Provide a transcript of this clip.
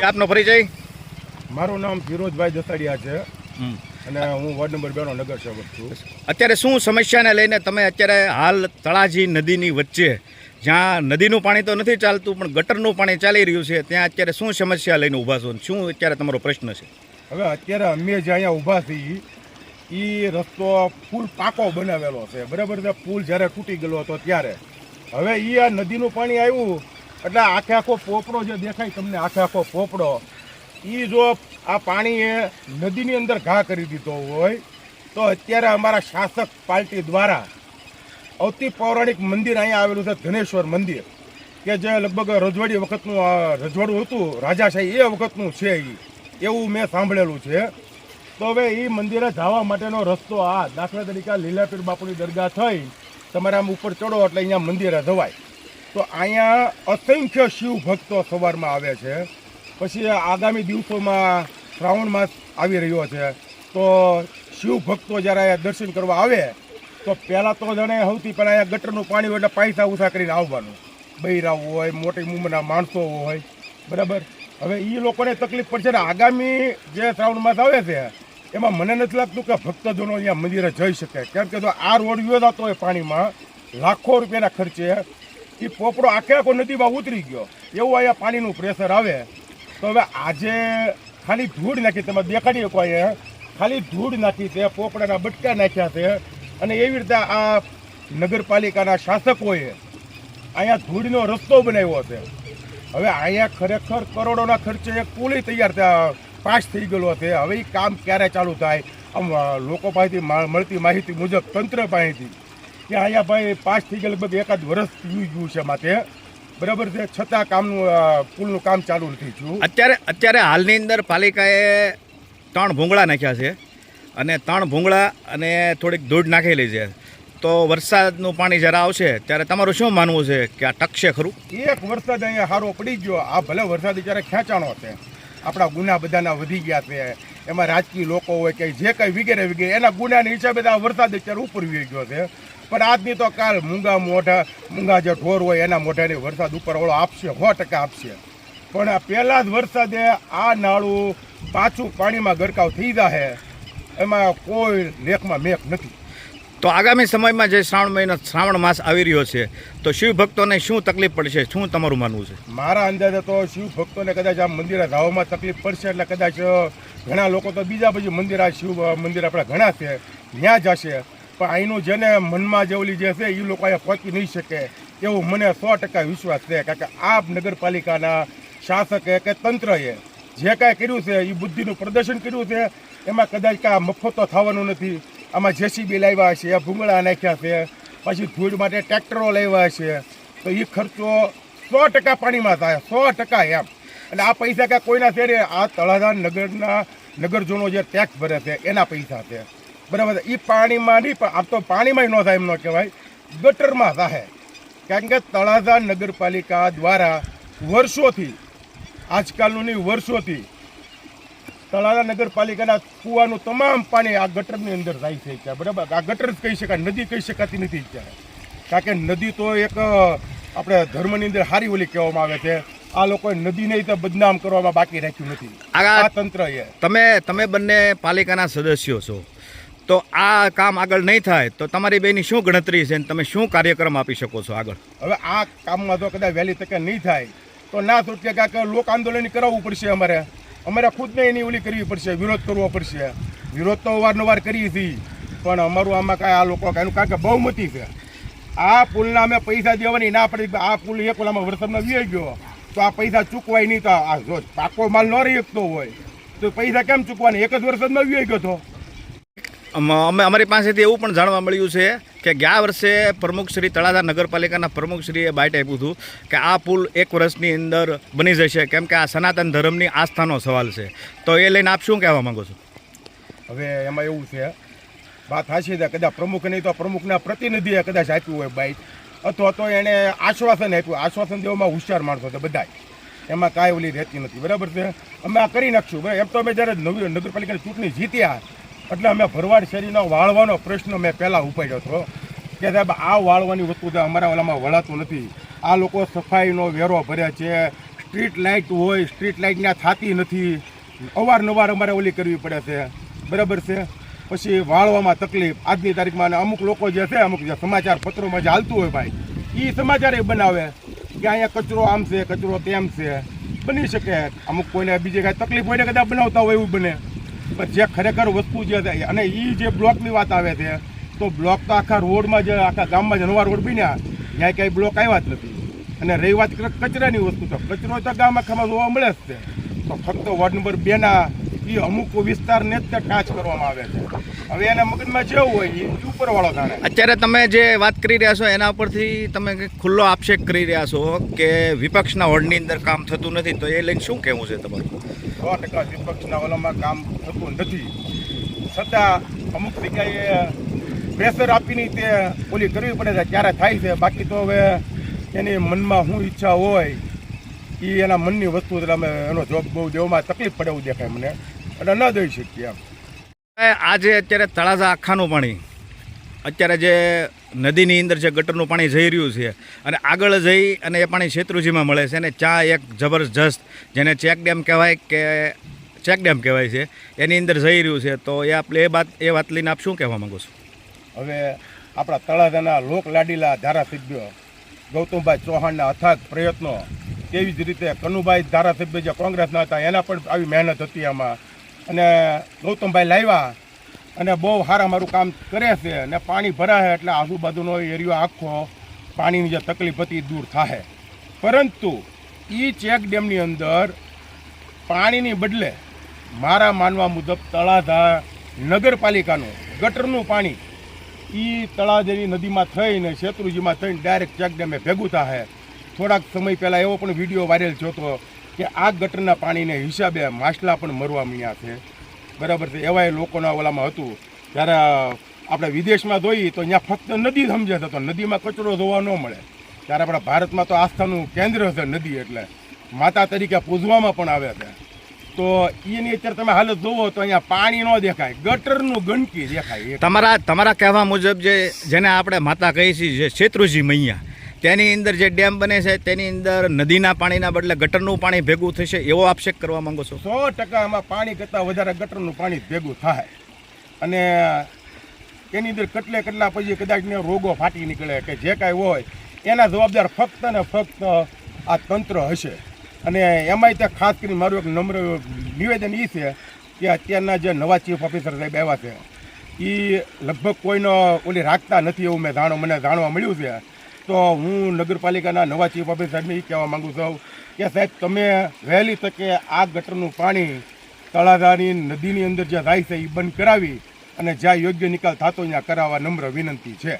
આપનો પરિચય? મારું નામ ફિરોજભાઈ જસાડિયા છે અને હું વોર્ડ નંબર 2 નો નગરસેવક છું. અત્યારે શું સમસ્યાને લઈને તમે અત્યારે હાલ તળાજી નદીની વચ્ચે, જ્યાં નદીનું પાણી તો નથી ચાલતું પણ ગટરનું પાણી ચાલી રહ્યું છે, ત્યાં અત્યારે શું સમસ્યા લઈને ઊભા છો? શું અત્યારે તમારો પ્રશ્ન છે? હવે અત્યારે અમે જે અહીંયા ઊભા છીએ એ રસ્તો પુલ પાકો બનાવેલો છે, બરાબર છે. પુલ જ્યારે તૂટી ગયેલો હતો ત્યારે હવે એ આ નદીનું પાણી આવ્યું એટલે આખો પોપડો જે દેખાય તમને, આખો પોપડો એ જો આ પાણીએ નદીની અંદર ઘા કરી દીધો હોય તો અત્યારે અમારા શાસક પાર્ટી દ્વારા અતિ પૌરાણિક મંદિર અહીંયા આવેલું છે, ધનેશ્વર મંદિર, કે જે લગભગ રજવાડી વખતનું રજવાડું હતું, રાજાશાહી એ વખતનું છે એવું મેં સાંભળેલું છે. તો હવે એ મંદિરે જવા માટેનો રસ્તો આ દાખલા તરીકે લીલાપીર બાપુની દરગાહ થઈ તમારે આમ ઉપર ચડો એટલે અહીંયા મંદિરે જવાય. તો અહીંયા અસંખ્ય શિવ ભક્તો સવારમાં આવે છે. પછી આગામી દિવસોમાં શ્રાવણ માસ આવી રહ્યો છે તો શિવ ભક્તો જ્યારે અહીંયા દર્શન કરવા આવે તો પહેલાં તો જાણે સૌથી પહેલાં અહીંયા ગટરનું પાણી હોય એટલે પૈસા ઉછા કરીને આવવાનું, બૈરાઓ હોય, મોટી ઉંમરના માણસો હોય, બરાબર. હવે એ લોકોને તકલીફ પડશે ને આગામી જે શ્રાવણ માસ આવે છે એમાં મને નથી લાગતું કે ભક્તજનો અહીંયા મંદિરે જઈ શકે, કેમ કે જો આ રોડ યોજાતો હોય પાણીમાં લાખો રૂપિયાના ખર્ચે એ પોપડો આખો નદીમાં ઉતરી ગયો એવું અહીંયા પાણીનું પ્રેશર આવે. તો હવે આજે ખાલી ધૂળ નાખી, તમે દેખાડી શકો અહીંયા ખાલી ધૂળ નાખી છે, પોપડાના બટકા નાખ્યા છે અને એવી રીતે આ નગરપાલિકાના શાસકોએ અહીંયા ધૂળનો રસ્તો બનાવ્યો છે. હવે અહીંયા ખરેખર કરોડોના ખર્ચે એક પુલ તૈયાર પાસ થઈ ગયેલો છે. હવે એ કામ ક્યારે ચાલુ થાય? આમ લોકો પાસેથી મળતી માહિતી મુજબ, તંત્ર પાસેથી, કે અહીંયા ભાઈ પાસ થઈ ગયા લગભગ એકાદ વર્ષ થઈ ગયું છે માટે, બરાબર છે, છતાં પુલનું કામ ચાલુ નથી થયું. અત્યારે હાલની અંદર પાલિકાએ 3 ભૂંગળા નાખ્યા છે અને 3 ભૂંગળા અને થોડીક ધૂળ નાખેલી છે. તો વરસાદનું પાણી જ્યારે આવશે ત્યારે તમારું શું માનવું છે કે આ ટકશે ખરું? એક વરસાદ અહીંયા સારો પડી ગયો. આ ભલે વરસાદ જ્યારે ખેંચાણો છે, આપણા ગુના બધાના વધી ગયા છે, એમાં રાજકીય લોકો હોય કે જે કંઈ વગેરે વગેરે એના ગુનાની હિસાબે આ વરસાદ અત્યારે ઉપર વી ગયો છે. પણ આજની તો કાલ મૂંગા જે ઢોર હોય એના મોઢાની વરસાદ ઉપર ઓળો આપશે, 100% આપશે. પણ પહેલા જ વરસાદે આ નાળું પાછું પાણીમાં ગરકાવ થઈ જાય, એમાં કોઈ લેખમાં મેખ નથી. તો આગામી સમયમાં જે શ્રાવણ માસ આવી રહ્યો છે તો શિવ ભક્તોને શું તકલીફ પડશે? શું તમારું માનવું છે? મારા અંદાજે તો શિવ ભક્તોને કદાચ આ મંદિરે જવામાં તકલીફ પડશે, એટલે કદાચ ઘણા લોકો તો બીજા પછી મંદિર, આ શિવ મંદિર આપણા ઘણા છે ત્યાં જશે. પણ અહીંનું જેને મનમાં જેવલી જે છે એ લોકો અહીંયા પહોંચી નહીં શકે એવું મને 100% વિશ્વાસ છે. કારણ કે આ નગરપાલિકાના શાસકે કે તંત્રએ જે કાંઈ કર્યું છે એ બુદ્ધિનું પ્રદર્શન કર્યું છે. એમાં કદાચ કાંઈ મફત તો થવાનું નથી. આમાં જેસીબી લાવ્યા છે, ભૂંગળા નાખ્યા છે, પછી ધૂળ માટે ટ્રેક્ટરો લાવ્યા છે, તો એ ખર્ચો 100% પાણીમાં થાય, 100% એમ. અને આ પૈસા કાંઈ કોઈના શેરે, આ તળાજા નગરના નગરજનો જે ટેક્સ ભરે છે એના પૈસા છે, બરાબર. એ પાણીમાં નહીં, પણ આ તો પાણીમાં ન થાય એમ ન કહેવાય, ગટરમાં થાય. કારણ કે તળાજા નગરપાલિકા દ્વારા વર્ષોથી, આજકાલનું નહીં વર્ષોથી, તળાજા નગરપાલિકાના કૂવાનું તમામ પાણી આ ગટરની અંદર જાય છે, બરાબર. આ ગટર જ કહી શકાય, નદી કહી શકાતી નથી અત્યારે. કારણ કે નદી તો એક આપણે ધર્મની અંદર સારી ઓલી કહેવામાં આવે છે. આ લોકોએ નદીને તો બદનામ કરવામાં બાકી રાખ્યું નથી આ તંત્રએ. તમે બંને પાલિકાના સદસ્યો છો, તો આ કામ આગળ નહીં થાય તો તમારી બેની શું ગણતરી છે? તમે શું કાર્યક્રમ આપી શકો છો આગળ? હવે આ કામમાં તો કદાચ વહેલી તકે નહીં થાય તો ના છૂટકે કાંઈક લોક આંદોલન કરાવવું પડશે. અમારે ખુદને એની ઓલી કરવી પડશે, વિરોધ કરવો પડશે. વિરોધ તો વારંવાર કરીએ છીએ, પણ અમારું આમાં કાંઈ આ લોકો કાંઈ કારણ કે બહુમતી છે. આ પુલના અમે પૈસા દેવાની ના પડી. આ પુલ એક ઓલામાં વરસાદમાં વી ગયો તો આ પૈસા ચૂકવાય નહીં. તો આ જો પાકો માલ ન રહી શકતો હોય તો પૈસા કેમ ચૂકવાના? એક જ વરસાદમાં વી ગયો તો. અમારી પાસેથી એવું પણ જાણવા મળ્યું છે કે ગયા વર્ષે પ્રમુખ શ્રી તળાજા નગરપાલિકાના પ્રમુખશ્રીએ બાઇટ આપ્યું હતું કે આ પુલ 1 વર્ષની અંદર બની જશે, કેમ કે આ સનાતન ધર્મની આસ્થાનો સવાલ છે. તો એ લઈને આપ શું કહેવા માંગો છો? હવે એમાં એવું છે, વાત સાચી છે, કદાચ પ્રમુખ નહીં તો પ્રમુખના પ્રતિનિધિએ કદાચ આપ્યું હોય બાઇટ, અથવા તો એણે આશ્વાસન આપ્યું. આશ્વાસન દેવામાં હોશિયાર માણસો છે બધા, એમાં કાંઈ ઓલી રહેતી નથી, બરાબર છે. અમે આ કરી નાખશું. બરાબર. એમ તો અમે જ્યારે નગરપાલિકાની ચૂંટણી જીત્યા એટલે અમે ભરવાડ શેરીનો વાળવાનો પ્રશ્ન મેં પહેલાં ઉપાડ્યો હતો કે સાહેબ આ વાળવાની વસ્તુ અમારા ઓલામાં વળાતું નથી. આ લોકો સફાઈનો વેરો ભરે છે, સ્ટ્રીટ લાઇટ હોય, સ્ટ્રીટ લાઇટ ત્યાં થતી નથી, અવારનવાર અમારે ઓલી કરવી પડે છે, બરાબર છે. પછી વાળવામાં તકલીફ આજની તારીખમાં. અને અમુક લોકો જે છે, અમુક જે સમાચાર પત્રોમાં જે હાલતું હોય ભાઈ, એ સમાચાર એ બનાવે કે અહીંયા કચરો આમ છે, કચરો તેમ છે. બની શકે અમુક કોઈને બીજી કાંઈ તકલીફ હોય ને કદાચ બનાવતા હોય એવું બને, પણ જે ખરેખર વસ્તુ જે છે. અને એ જે બ્લોકની વાત આવે છે, તો બ્લોક તો આખા રોડમાં જ, આખા ગામમાં જ નવા રોડ બન્યા, ત્યાં ક્યાંય બ્લોક આવ્યા જ નથી. અને રહી વાત કચરાની વસ્તુ, તો કચરો તો ગામ આખામાં જોવા મળે જ છે. તો ફક્ત વોર્ડ નંબર 2ના એ અમુક વિસ્તારને જ ટાચ કરવામાં આવે છે. હવે એના મગજમાં જેવું હોય એ ઉપરવાળો જાણે. અત્યારે તમે જે વાત કરી રહ્યા છો એના પરથી તમે કંઈક ખુલ્લો આક્ષેપ કરી રહ્યા છો કે વિપક્ષના હોર્ડની અંદર કામ થતું નથી, તો એ લઈને શું કહેવું છે તમારું? 100% વિપક્ષના ઓલામાં કામ થતું નથી, છતાં અમુક જગ્યાએ પ્રેશર આપીને તે ઓલી કરવી પડે છે, ત્યારે થાય છે. બાકી તો હવે એની મનમાં શું ઈચ્છા હોય એ એના મનની વસ્તુ, એટલે અમે એનો જવાબ બહુ દેવામાં તકલીફ પડે એવું દેખાય મને, એટલે ન દઈ શકીએ એમ. આજે અત્યારે તળાજા આખાનું પાણી અત્યારે જે નદીની અંદર જે ગટરનું પાણી જઈ રહ્યું છે અને આગળ જઈ અને એ પાણી શેત્રુંજીમાં મળે છે, અને ત્યાં એક જબરજસ્ત જેને ચેકડેમ કહેવાય કે ચેકડેમ કહેવાય છે એની અંદર જઈ રહ્યું છે. તો એ વાત લઈને આપ શું કહેવા માગો છો? હવે આપણા તળાજાના લોક લાડીલા ધારાસભ્ય ગૌતમભાઈ ચૌહાણના અથાગ પ્રયત્નો, તેવી જ રીતે કનુભાઈ ધારાસભ્ય જે કોંગ્રેસના હતા એના પણ આવી મહેનત હતી આમાં, અને ગૌતમભાઈ લાવ્યા અને બહુ સારા મારું કામ કરે છે. અને પાણી ભરાય એટલે આજુબાજુનો એરિયો આખો પાણીની જે તકલીફ હતી દૂર થાય. પરંતુ એ ચેક ડેમની અંદર પાણીની બદલે મારા માનવા મુજબ તળાજા નગરપાલિકાનું ગટરનું પાણી એ તળાજાની નદીમાં થઈને શેત્રુંજીમાં થઈને ડાયરેક્ટ ચેક ડેમે ભેગું થાય. થોડાક સમય પહેલાં એવો પણ વિડીયો વાયરલ થયો હતો કે આ ગટરના પાણીને હિસાબે માછલા પણ મરવા મળ્યા છે, બરાબર છે. એવા લોકોના ઓલામાં હતું. ત્યારે આપણે વિદેશમાં જોઈએ તો ત્યાં ફક્ત નદી સમજે છે, તો નદીમાં કચરો જોવા ન મળે. ત્યારે આપણા ભારતમાં તો આસ્થાનું કેન્દ્ર છે નદી, એટલે માતા તરીકે પૂજવામાં પણ આવે છે. તો એની અત્યારે તમે હાલત જોવો તો અહીંયા પાણી ન દેખાય, ગટરનું ગંદકી દેખાય. તમારા કહેવા મુજબ જેને આપણે માતા કહીએ છીએ, જે શેત્રુંજી મૈયા, તેની અંદર જે ડેમ બને છે તેની અંદર નદીના પાણીના બદલે ગટરનું પાણી ભેગું થશે એવો આક્ષેપ કરવા માંગો છો? 100% આમાં પાણી કરતાં વધારે ગટરનું પાણી ભેગું થાય. અને એની અંદર કેટલા પછી કદાચ રોગો ફાટી નીકળે કે જે કાંઈ હોય એના જવાબદાર ફક્ત ને ફક્ત આ તંત્ર હશે. અને એમાંય ત્યાં ખાસ કરીને મારું એક નમ્ર નિવેદન એ છે કે અત્યારના જે નવા ચીફ ઓફિસર સાહેબ આવ્યા છે એ લગભગ કોઈનો ઓલી રાખતા નથી એવું મને જાણવા મળ્યું છે. તો હું નગરપાલિકાના નવા ચીફ ઓફિસરને એ કહેવા માગું છું કે સાહેબ તમે વહેલી તકે આ ગટરનું પાણી તળાજાની નદીની અંદર જે જાય છે એ બંધ કરાવી અને જ્યાં યોગ્ય નિકાલ થતો ત્યાં કરાવવા નમ્ર વિનંતી છે.